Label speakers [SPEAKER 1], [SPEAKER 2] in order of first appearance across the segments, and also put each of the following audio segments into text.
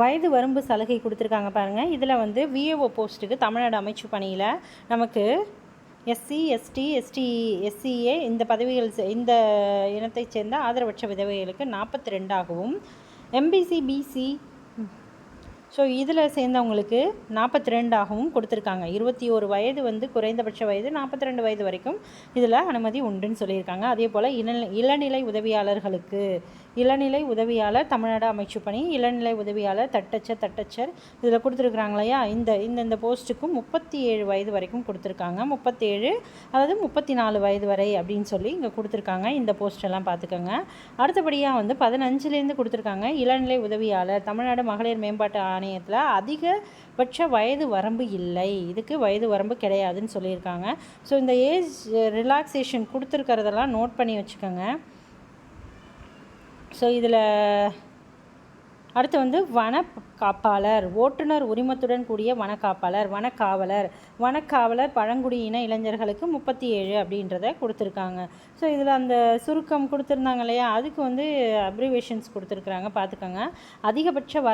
[SPEAKER 1] வயது வரம்பு சலுகை கொடுத்துருக்காங்க பாருங்கள். இதில் வந்து விஏஓ போஸ்ட்டுக்கு தமிழ்நாடு அமைச்சு பணியில் நமக்கு எஸ்சி, எஸ்டி, எஸ்சிஏ இந்த பதவிகள் இந்த இனத்தைச் சேர்ந்த ஆதரவற்ற விதவைகளுக்கு 42ஆகவும், எம்பிசி, பிசி ஸோ இதில் சேர்ந்தவங்களுக்கு 42ஆகவும் கொடுத்துருக்காங்க. 21 வயது வந்து குறைந்தபட்ச வயது, 42 வயது வரைக்கும் இதில் அனுமதி உண்டுன்னு சொல்லியிருக்காங்க. அதே போல் இளநிலை உதவியாளர்களுக்கு இளநிலை உதவியாளர் தமிழ்நாடு அமைச்சு பணி, இளநிலை உதவியாளர் தட்டச்சர் இதில் கொடுத்துருக்குறாங்க இல்லையா, இந்த போஸ்ட்டுக்கும் 37 வயது வரைக்கும் கொடுத்துருக்காங்க. 37 அதாவது 34 வயது வரை அப்படின்னு சொல்லி இங்கே கொடுத்துருக்காங்க. இந்த போஸ்டெல்லாம் பார்த்துக்கோங்க. அடுத்தபடியாக வந்து 15லேருந்து கொடுத்துருக்காங்க. இளநிலை உதவியாளர் தமிழ்நாடு மகளிர் மேம்பாட்டு ஆணையத்தில் அதிகபட்ச வயது வரம்பு இல்லை, இதுக்கு வயது வரம்பு கிடையாதுன்னு சொல்லியிருக்காங்க. ஸோ இந்த ஏஜ் ரிலாக்ஸேஷன் கொடுத்துருக்கிறதெல்லாம் நோட் பண்ணி வச்சுக்கோங்க. ஸோ இதில் அடுத்து வந்து வனக்காப்பாளர், ஓட்டுநர் உரிமத்துடன் கூடிய வனக்காவலர் பழங்குடியின இளைஞர்களுக்கு 37 அப்படின்றத கொடுத்துருக்காங்க. ஸோ இதில் அந்த சுருக்கம் கொடுத்துருந்தாங்க இல்லையா, அதுக்கு வந்து அப்ரிவேஷன்ஸ் கொடுத்துருக்குறாங்க, பார்த்துக்கோங்க. அதிகபட்ச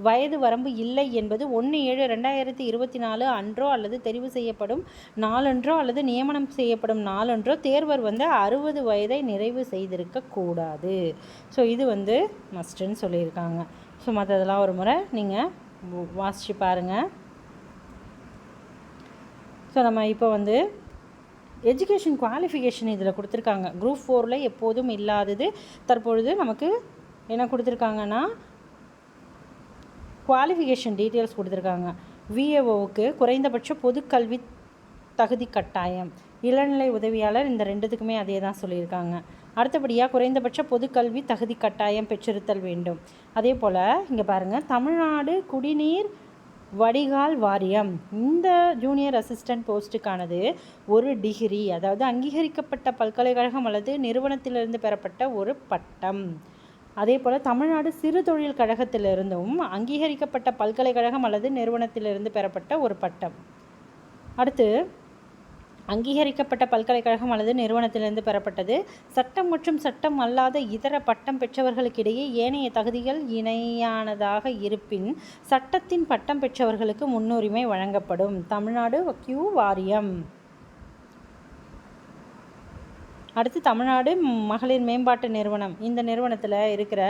[SPEAKER 1] வயது வரம்பு இல்லை என்பது 1/7/2024 அன்றோ அல்லது தெரிவு செய்யப்படும் நாளன்றோ அல்லது நியமனம் செய்யப்படும் நாளன்றோ தேர்வர் வந்து 60 வயதை நிறைவு செய்திருக்கக்கூடாது. ஸோ இது வந்து மஸ்ட்டுன்னு சொல்லியிருக்காங்க. ஸோ மற்றதெல்லாம் ஒரு முறை நீங்கள் வாசித்து பாருங்கள். ஸோ நம்ம இப்போ வந்து எஜுகேஷன் குவாலிஃபிகேஷன் இதில் கொடுத்துருக்காங்க. குரூப் 4ல் எப்போதும் இல்லாதது தற்பொழுது நமக்கு என்ன கொடுத்துருக்காங்கன்னா குவாலிஃபிகேஷன் டீட்டெயில்ஸ் கொடுத்துருக்காங்க. விஏஓவுக்கு குறைந்தபட்ச பொதுக்கல்வி தகுதி கட்டாயம், இளநிலை உதவியாளர் இந்த ரெண்டுத்துக்குமே அதே தான் சொல்லியிருக்காங்க. அடுத்தபடியாக குறைந்தபட்ச பொதுக்கல்வி தகுதி கட்டாயம் பெற்றிருத்தல் வேண்டும். அதே போல் இங்கே பாருங்கள், தமிழ்நாடு குடிநீர் வடிகால் வாரியம் இந்த ஜூனியர் அசிஸ்டன்ட் போஸ்ட்டுக்கானது ஒரு டிகிரி, அதாவது அங்கீகரிக்கப்பட்ட பல்கலைக்கழகம் அல்லது நிறுவனத்திலிருந்து பெறப்பட்ட ஒரு பட்டம். அதே போல் தமிழ்நாடு சிறு தொழில் கழகத்திலிருந்தும் அங்கீகரிக்கப்பட்ட பல்கலைக்கழகம் அல்லது நிறுவனத்திலிருந்து பெறப்பட்ட ஒரு பட்டம். அடுத்து அங்கீகரிக்கப்பட்ட பல்கலைக்கழகம் அல்லது நிறுவனத்திலிருந்து பெறப்பட்டது. சட்டம் மற்றும் சட்டம் அல்லாத இதர பட்டம் பெற்றவர்களுக்கிடையே ஏனைய தகுதிகள் இணையானதாக இருப்பின் சட்டத்தின் பட்டம் பெற்றவர்களுக்கு முன்னுரிமை வழங்கப்படும். தமிழ்நாடு வக்ஃபு வாரியம். அடுத்து தமிழ்நாடு மகளிர் மேம்பாட்டு நிறுவனம், இந்த நிறுவனத்தில் இருக்கிற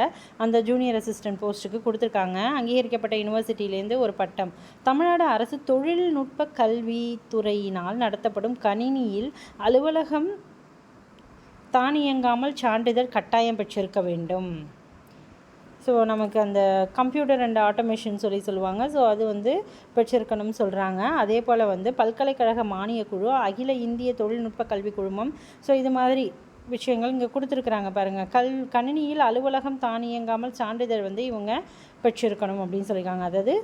[SPEAKER 1] அந்த ஜூனியர் அசிஸ்டன்ட் போஸ்ட்டுக்கு கொடுத்துருக்காங்க. அங்கீகரிக்கப்பட்ட யூனிவர்சிட்டியிலேருந்து ஒரு பட்டம். தமிழ்நாடு அரசு தொழில்நுட்ப கல்வித்துறையினால் நடத்தப்படும் கணினியில் அலுவலகம் தானியங்காமல் சான்றிதழ் கட்டாயம் பெற்றிருக்க வேண்டும். ஸோ நமக்கு அந்த கம்ப்யூட்டர் அண்ட் ஆட்டோமேஷன் சொல்லுவாங்க. ஸோ அது வந்து பெற்றிருக்கணும்னு சொல்கிறாங்க. அதே போல் வந்து பல்கலைக்கழக மானியக் குழு, அகில இந்திய தொழில்நுட்ப கல்வி குழுமம், ஸோ இது மாதிரி விஷயங்கள் இங்கே கொடுத்துருக்குறாங்க பாருங்கள். கணினியில் அலுவலகம் தானியங்காமல் சான்றிதழ் வந்து இவங்க பெற்றிருக்கணும் அப்படின்னு சொல்லியிருக்காங்க. அதாவது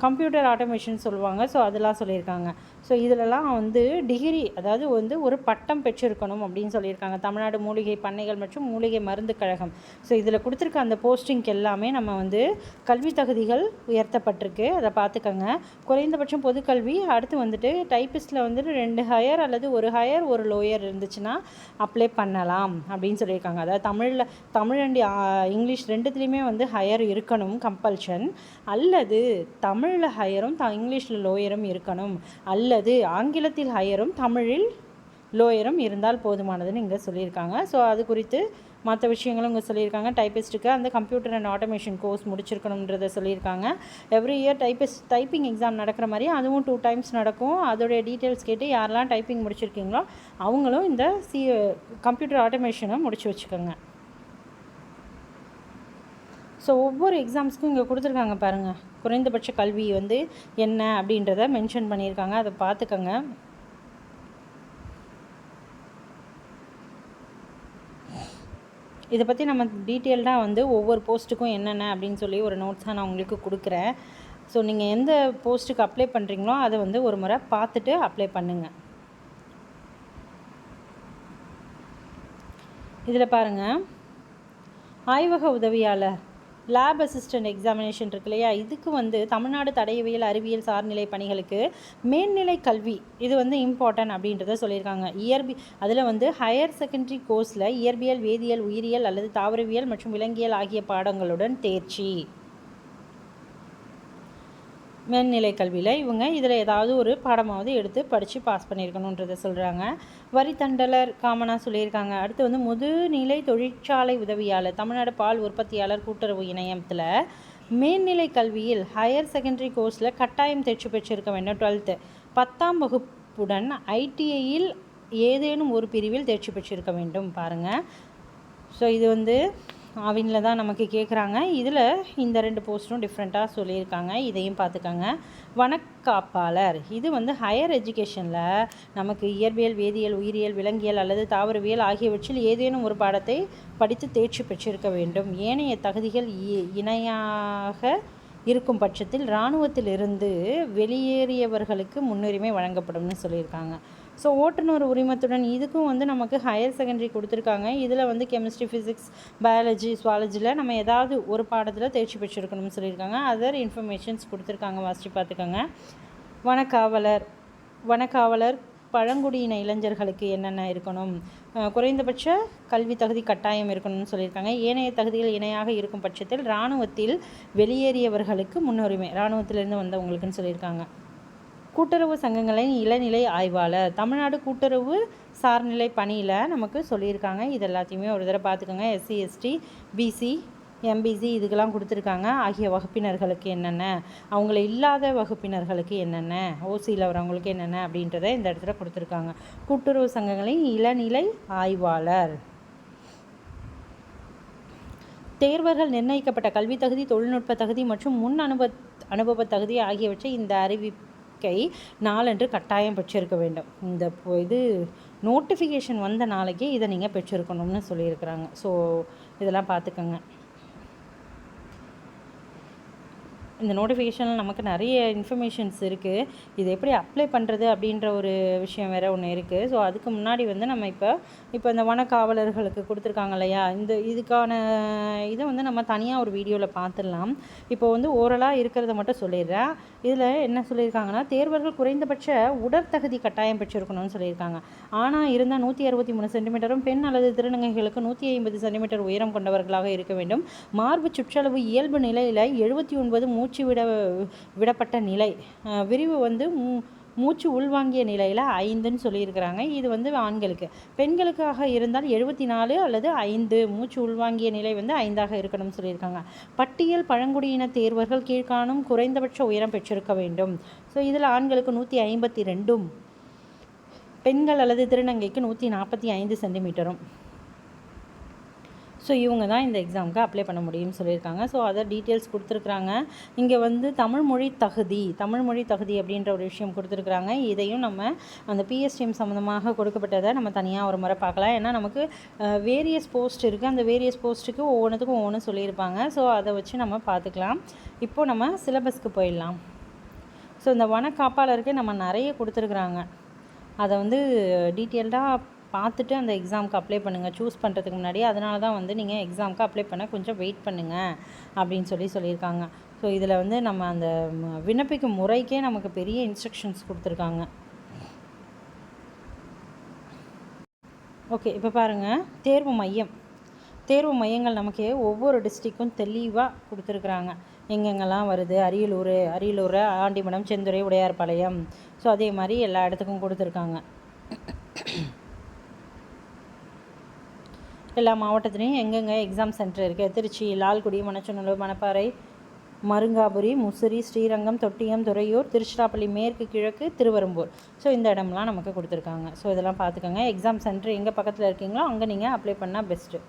[SPEAKER 1] கம்ப்யூட்டர் ஆட்டோமேஷன் சொல்லுவாங்க. ஸோ அதெல்லாம் சொல்லியிருக்காங்க. ஸோ இதிலலாம் வந்து டிகிரி, அதாவது வந்து ஒரு பட்டம் பெற்றிருக்கணும் அப்படின்னு சொல்லியிருக்காங்க. தமிழ்நாடு மூலிகை பண்ணைகள் மற்றும் மூலிகை மருந்து கழகம். ஸோ இதில் கொடுத்துருக்க அந்த போஸ்டிங்க்கு எல்லாமே நம்ம வந்து கல்வி தகுதிகள் உயர்த்தப்பட்டிருக்கு, அதை பார்த்துக்கோங்க. குறைந்தபட்சம் பொதுக்கல்வி. அடுத்து வந்துட்டு டைப்பிஸ்ட்டில் வந்துட்டு 2 ஹையர் அல்லது 1 ஹையர் 1 லோயர் இருந்துச்சுன்னா அப்ளை பண்ணலாம் அப்படின்னு சொல்லியிருக்காங்க. அதாவது தமிழ் அண்ட் இங்கிலீஷ் ரெண்டுத்துலேயுமே வந்து ஹையர் இருக்கணும் கம்பல்ஷன், அல்லது தமிழில் ஹையரும் இங்கிலீஷில் லோயரும் இருக்கணும், அல்லது ஆங்கிலத்தில் ஹையரும் தமிழில் லோயரும் இருந்தால் போதுமானதுன்னு இங்கே சொல்லியிருக்காங்க. ஸோ அது குறித்து மற்ற விஷயங்களும் இங்கே சொல்லியிருக்காங்க. டைப்பிஸ்ட்டுக்கு அந்த கம்ப்யூட்டர் அண்ட் ஆட்டோமேஷன் கோர்ஸ் முடிச்சிருக்கணுன்றதை சொல்லியிருக்காங்க. எவ்ரி இயர் டைப்பிங் எக்ஸாம் நடக்கிற மாதிரி அதுவும் 2 டைம்ஸ் நடக்கும். அதோடைய டீட்டெயில்ஸ் கேட்டு யாரெல்லாம் டைப்பிங் முடிச்சிருக்கீங்களோ அவங்களும் இந்த கம்ப்யூட்டர் ஆட்டோமேஷனை முடிச்சு வச்சுக்கோங்க. ஸோ ஒவ்வொரு எக்ஸாம்ஸ்க்கும் இங்கே கொடுத்துருக்காங்க பாருங்கள். குறைந்தபட்ச கல்வி வந்து என்ன அப்படின்றத மென்ஷன் பண்ணியிருக்காங்க, அதை பார்த்துக்கோங்க. இதை பற்றி நம்ம டீட்டெயில்டாக வந்து ஒவ்வொரு போஸ்ட்டுக்கும் என்னென்ன அப்படின்னு சொல்லி ஒரு நோட்ஸாக நான் உங்களுக்கு கொடுக்குறேன். ஸோ நீங்கள் எந்த போஸ்ட்டுக்கு அப்ளை பண்ணுறீங்களோ அதை வந்து ஒரு முறை பார்த்துட்டு அப்ளை பண்ணுங்கள். இதில் பாருங்கள், ஆய்வக உதவியாளர் லேப் அசிஸ்டன்ட் எக்ஸாமினேஷன் இருக்கு இல்லையா, இதுக்கு வந்து தமிழ்நாடு தடயவியல் அறிவியல் சார்நிலை பணிகளுக்கு மேல்நிலை கல்வி இது வந்து இம்பார்ட்டன்ட் அப்படின்றத சொல்லியிருக்காங்க. அதில் வந்து ஹையர் செகண்டரி கோர்ஸில் இயற்பியல், வேதியியல், உயிரியல் அல்லது தாவரவியல் மற்றும் விலங்கியல் ஆகிய பாடங்களுடன் தேர்ச்சி. மேல்நிலை கல்வியில் இவங்க இதில் ஏதாவது ஒரு பாடமாவது எடுத்து படித்து பாஸ் பண்ணியிருக்கணுன்றதை சொல்கிறாங்க. வரித்தண்டலர் காமனாக சொல்லியிருக்காங்க. அடுத்து வந்து முதுநிலை தொழிற்சாலை உதவியாளர் தமிழ்நாடு பால் உற்பத்தியாளர் கூட்டுறவு இணையத்தில் மேல்நிலை கல்வியில் ஹையர் செகண்டரி கோர்ஸில் கட்டாயம் தேர்ச்சி பெற்றிருக்க வேண்டும். 12th 10ஆம் வகுப்புடன் ஐடிஐயில் ஏதேனும் ஒரு பிரிவில் தேர்ச்சி பெற்றிருக்க வேண்டும். பாருங்கள், ஸோ இது வந்து அவங்கள தான் நமக்கு கேட்குறாங்க. இதில் இந்த 2 போஸ்ட்டும் டிஃப்ரெண்ட்டாக சொல்லியிருக்காங்க, இதையும் பார்த்துக்கோங்க. வனக்காப்பாளர் இது வந்து ஹையர் எஜுகேஷனில் நமக்கு இயற்பியல், வேதியியல், உயிரியல், விலங்கியல் அல்லது தாவரவியல் ஆகியவற்றில் ஏதேனும் ஒரு பாடத்தை படித்து தேர்ச்சி பெற்றிருக்க வேண்டும். ஏனைய தகுதிகள் இணையாக இருக்கும் பட்சத்தில் இராணுவத்திலிருந்து வெளியேறியவர்களுக்கு முன்னுரிமை வழங்கப்படும்னு சொல்லியிருக்காங்க. ஸோ ஓட்டுநர் உரிமத்துடன் இதுக்கும் வந்து நமக்கு ஹையர் செகண்டரி கொடுத்துருக்காங்க. இதில் வந்து கெமிஸ்ட்ரி, ஃபிசிக்ஸ், பயாலஜி, சுவாலஜியில் நம்ம ஏதாவது ஒரு பாடத்தில் தேர்ச்சி பெற்றிருக்கணும்னு சொல்லியிருக்காங்க. அதர் இன்ஃபர்மேஷன்ஸ் கொடுத்துருக்காங்க, வாசித்து பார்த்துக்கோங்க. வனக்காவலர் பழங்குடியின இளைஞர்களுக்கு என்னென்ன இருக்கணும், குறைந்தபட்ச கல்வி தகுதி கட்டாயம் இருக்கணும்னு சொல்லியிருக்காங்க. ஏனைய தகுதிகள் இணையாக இருக்கும் பட்சத்தில் இராணுவத்தில் வெளியேறியவர்களுக்கு முன்னுரிமை, இராணுவத்திலிருந்து வந்தவங்களுக்குன்னு சொல்லியிருக்காங்க. கூட்டுறவு சங்கங்களின் இளநிலை ஆய்வாளர் தமிழ்நாடு கூட்டுறவு சார்நிலை பணியில் நமக்கு சொல்லியிருக்காங்க. இது எல்லாத்தையுமே ஒரு தடவை பார்த்துக்கோங்க. எஸ்சி, எஸ்டி, பிசி, எம்பிசி இதுக்கெல்லாம் கொடுத்துருக்காங்க. ஆகிய வகுப்பினர்களுக்கு என்னென்ன, அவங்கள இல்லாத வகுப்பினர்களுக்கு என்னென்ன, ஓசியில் வரவங்களுக்கு என்னென்ன அப்படின்றத இந்த இடத்துல கொடுத்துருக்காங்க. கூட்டுறவு சங்கங்களின் இளநிலை ஆய்வாளர். தேர்வர்கள் நிர்ணயிக்கப்பட்ட கல்வி தகுதி, தொழில்நுட்ப தகுதி மற்றும் முன் அனுபவ தகுதி ஆகியவற்றை இந்த அறிவிக்கை நாளன்று கட்டாயம் பெற்றிருக்க வேண்டும். இந்த இது நோட்டிஃபிகேஷன் வந்த நாளைக்கே இதை நீங்கள் பெற்றிருக்கணும்னு சொல்லியிருக்கிறாங்க. ஸோ இதெல்லாம் பார்த்துக்கோங்க. இந்த நோட்டிஃபிகேஷனில் நமக்கு நிறைய இன்ஃபர்மேஷன்ஸ் இருக்குது. இது எப்படி அப்ளை பண்ணுறது அப்படின்ற ஒரு விஷயம் வேறு ஒன்று இருக்குது. ஸோ அதுக்கு முன்னாடி வந்து நம்ம இப்போ இந்த வனக்காவலர்களுக்கு கொடுத்துருக்காங்க இல்லையா, இதுக்கான இதை வந்து நம்ம தனியாக ஒரு வீடியோவில் பார்த்துடலாம். இப்போ வந்து ஓரலாக இருக்கிறத மட்டும் சொல்லிடுறேன். இதில் என்ன சொல்லியிருக்காங்கன்னா, தேர்வர்கள் குறைந்தபட்ச உடற்தகுதி கட்டாயம் பெற்றிருக்கணும்னு சொல்லியிருக்காங்க. ஆனால் இருந்தால் 163 சென்டிமீட்டரும், பெண் அல்லது திருநங்கைகளுக்கு 150 சென்டிமீட்டர் உயரம் கொண்டவர்களாக இருக்க வேண்டும். மார்பு சுற்றளவு இயல்பு நிலையில் 79 மூச்சு விடப்பட்ட நிலை, விரிவு வந்து மூச்சு உள்வாங்கிய நிலையில் 5ன்னு சொல்லியிருக்கிறாங்க. இது வந்து ஆண்களுக்கு. பெண்களுக்காக இருந்தால் 74 அல்லது 5, மூச்சு உள்வாங்கிய நிலை வந்து 5ஆக இருக்கணும்னு சொல்லியிருக்காங்க. பட்டியல் பழங்குடியின தேர்வர்கள் கீழ்காணும் குறைந்தபட்ச உயரம் பெற்றிருக்க வேண்டும். ஸோ இதில் ஆண்களுக்கு 152, பெண்கள் அல்லது திருநங்கைக்கு 145 சென்டிமீட்டரும். ஸோ இவங்க தான் இந்த எக்ஸாமுக்கு அப்ளை பண்ண முடியும்னு சொல்லியிருக்காங்க. ஸோ அதை டீட்டெயில்ஸ் கொடுத்துருக்குறாங்க. இங்கே வந்து தமிழ்மொழி தகுதி அப்படின்ற ஒரு விஷயம் கொடுத்துருக்குறாங்க. இதையும் நம்ம அந்த பிஎஸ்டிஎம் சம்மந்தமாக கொடுக்கப்பட்டதை நம்ம தனியாக ஒரு முறை பார்க்கலாம். ஏன்னா நமக்கு வேரியஸ் போஸ்ட் இருக்குது. அந்த வேரியஸ் போஸ்ட்டுக்கு ஒவ்வொன்றுத்துக்கும் ஒவ்வொன்று சொல்லியிருப்பாங்க. ஸோ அதை வச்சு நம்ம பார்த்துக்கலாம். இப்போது நம்ம சிலபஸ்க்கு போயிடலாம். ஸோ இந்த வனக்காப்பாளருக்கு நம்ம நிறைய கொடுத்துருக்குறாங்க. அதை வந்து டீட்டெயில்டாக பார்த்துட்டு அந்த எக்ஸாமுக்கு அப்ளை பண்ணுங்கள், சூஸ் பண்ணுறதுக்கு முன்னாடி. அதனால தான் வந்து நீங்கள் எக்ஸாமுக்கு அப்ளை பண்ண கொஞ்சம் வெயிட் பண்ணுங்கள் அப்படின்னு சொல்லியிருக்காங்க. ஸோ இதில் வந்து நம்ம அந்த விண்ணப்பிக்கும் முறைக்கே நமக்கு பெரிய இன்ஸ்ட்ரக்ஷன்ஸ் கொடுத்துருக்காங்க. ஓகே, இப்போ பாருங்கள், தேர்வு மையங்கள் நமக்கு ஒவ்வொரு டிஸ்ட்ரிக்கும் தெளிவாக கொடுத்துருக்குறாங்க. எங்கெங்கெல்லாம் வருது, அரியலூர், ஆண்டிமடம், செந்துறை, உடையார்பாளையம். ஸோ அதே மாதிரி எல்லா இடத்துக்கும் கொடுத்துருக்காங்க. எல்லா மாவட்டத்துலேயும் எங்கெங்கே எக்ஸாம் சென்டர் இருக்குது. திருச்சி, லால்குடி, மணச்சநல்லூர், மணப்பாறை, மருங்காபுரி, முசிறி, ஸ்ரீரங்கம், தொட்டியம், துறையூர், திருச்சிராப்பள்ளி மேற்கு, கிழக்கு, திருவெரும்பூர். ஸோ இந்த இடம்லாம் நமக்கு கொடுத்துருக்காங்க. ஸோ இதெல்லாம் பார்த்துக்கோங்க. எக்ஸாம் சென்டர் எங்கே பக்கத்தில் இருக்கீங்களோ அங்கே நீங்கள் அப்ளை பண்ணால் பெஸ்ட்டு.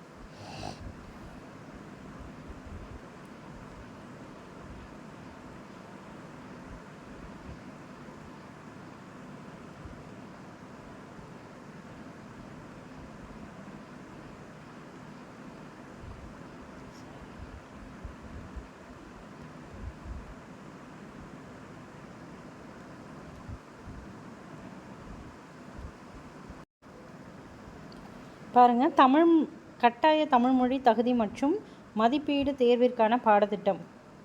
[SPEAKER 1] பாருங்கள், கட்டாய தமிழ்மொழி தகுதி மற்றும் மதிப்பீடு தேர்விற்கான பாடத்திட்டம்.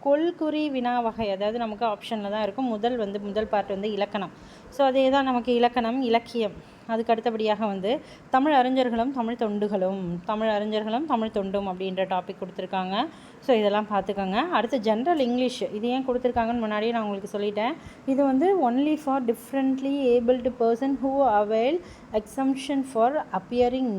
[SPEAKER 1] கொள்குறி வினா வகை, அதாவது நமக்கு ஆப்ஷனில் தான் இருக்கும். முதல் பார்ட் வந்து இலக்கணம். ஸோ அதே தான் நமக்கு இலக்கணம், இலக்கியம். அதுக்கு அடுத்தபடியாக வந்து தமிழ் அறிஞர்களும் தமிழ் தொண்டுகளும், தமிழ் தொண்டும் அப்படின்ற டாபிக் கொடுத்துருக்காங்க. ஸோ இதெல்லாம் பார்த்துக்கோங்க. அடுத்து ஜென்ரல் இங்கிலீஷ். இது ஏன் கொடுத்துருக்காங்கன்னு முன்னாடியே நான் உங்களுக்கு சொல்லிட்டேன். இது வந்து only for differently abled person who avail exemption for appearing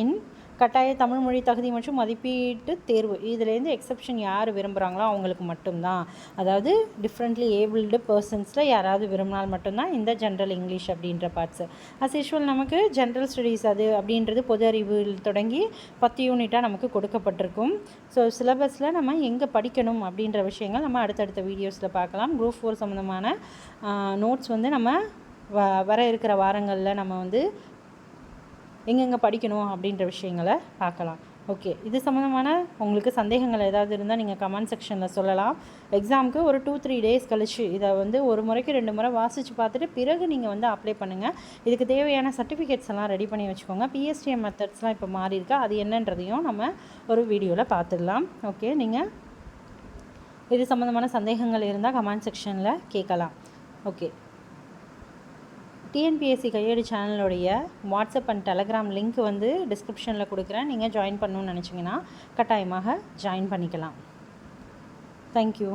[SPEAKER 1] இன் கட்டாய தமிழ் மொழி தகுதி மற்றும் மதிப்பீட்டு தேர்வு. இதுலேருந்து எக்ஸப்ஷன் யார் விரும்புகிறாங்களோ அவங்களுக்கு மட்டும்தான். அதாவது டிஃப்ரெண்ட்லி ஏபிள்டு பர்சன்ஸில் யாராவது விரும்பினால் மட்டும்தான் இந்த ஜென்ரல் இங்கிலீஷ் அப்படின்ற பார்ட்ஸு. அஸ் யூஷுவல் நமக்கு ஜென்ரல் ஸ்டடீஸ் அது அப்படின்றது பொது அறிவில் தொடங்கி 10 யூனிட்டாக நமக்கு கொடுக்கப்பட்டிருக்கும். ஸோ சிலபஸில் நம்ம எங்கே படிக்கணும் அப்படின்ற விஷயங்கள் நம்ம அடுத்தடுத்த வீடியோஸில் பார்க்கலாம். குரூப் 4 சம்மந்தமான நோட்ஸ் வந்து நம்ம வர இருக்கிற வாரங்களில் நம்ம வந்து எங்கெங்கே படிக்கணும் அப்படின்ற விஷயங்களை பார்க்கலாம். ஓகே, இது சம்மந்தமான உங்களுக்கு சந்தேகங்கள் ஏதாவது இருந்தால் நீங்கள் கமெண்ட் செக்ஷனில் சொல்லலாம். எக்ஸாமுக்கு ஒரு 2-3 டேஸ் கழிச்சு இதை வந்து ஒரு முறைக்கு 2 முறை வாசித்து பார்த்துட்டு பிறகு நீங்கள் வந்து அப்ளை பண்ணுங்கள். இதுக்கு தேவையான சர்டிஃபிகேட்ஸ் எல்லாம் ரெடி பண்ணி வச்சுக்கோங்க. PSTM மெத்தட்ஸ்லாம் இப்போ மாறி இருக்கா, அது என்னன்றதையும் நம்ம ஒரு வீடியோவில் பார்த்துடலாம். ஓகே, நீங்கள் இது சம்மந்தமான சந்தேகங்கள் இருந்தால் கமெண்ட் செக்ஷனில் கேட்கலாம். ஓகே, டிஎன்பிஎஸ்சி கையேடு சேனலுடைய வாட்ஸ்அப் அண்ட் டெலகிராம் லிங்க் வந்து டிஸ்கிரிப்ஷனில் கொடுக்குறேன். நீங்கள் ஜாயின் பண்ணணுன்னு நினச்சிங்கன்னா கட்டாயமாக ஜாயின் பண்ணிக்கலாம். தேங்க்யூ.